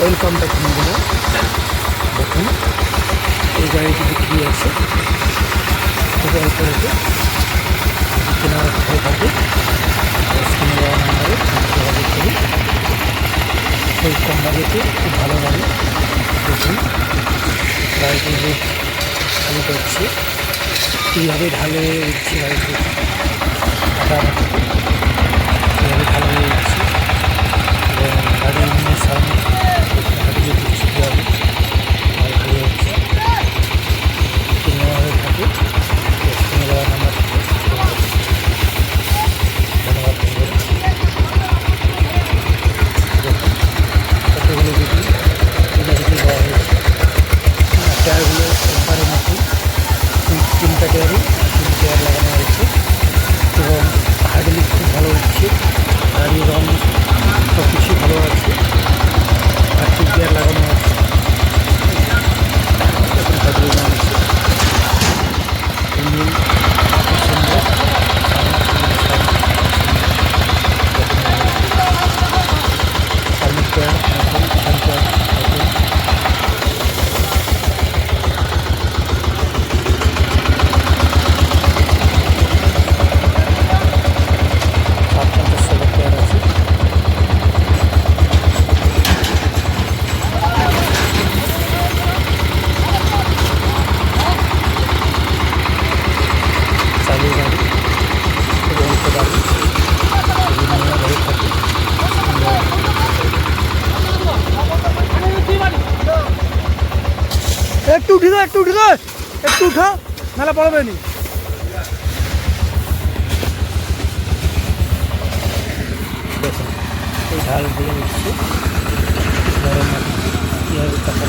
Oil পাম্পটা কিনে দেবো। দেখুন এই গাড়িটি বিক্রি আছে, খুব অল্প রেটে। কেনার হয়ে থাকে স্ক্রিনে দেওয়া নাম্বারে যোগাযোগ করুন। খুব কম বাজেটে খুব ভালো গাড়ি। দেখুন গাড়িটি যে ঢালু করছে, কীভাবে ঢালু হয়ে উঠছে গাড়িটি, কাটামাটিতে কীভাবে ঢালু হয়ে উঠছে এবং গাড়ি নিয়ে সামনে গাড়িকে দিচ্ছে কীভাবে ঢালু হয়ে উঠছে। নেওয়া হয়ে থাকে স্ক্রিনে দেওয়া নাম্বার থেকে। ধন্যবাদ বন্ধুরা। দেখুন কতগুলো বিক্রি এই গাড়িতে দেওয়া হয়েছে। টায়ারগুলো একবারের মতো তিনটা টায়ারই 3 টায়ার লাগানো হয়েছে এবং হাইড্রোলিক খুব ভালো হচ্ছে। গাড়ির রং সব কিছুই ভালো আছে। 3 টায়ার লাগানো আছে। দেখুন হাইড্রোলিক রং আছে। ইঞ্জিন খুব সুন্দর। সামনের টায়ার নতুন, পিছন টায়ার নতুন। চালিয়ে গাড়ি খুব অল্প গাড়ি বিভিন্ন হয়ে থাকে। একটু উঠে একটু উঠা মেলা পড়বে নি। দেখুন এই ঢালগুলো উঠছে নরম মাটি কীভাবে কাটা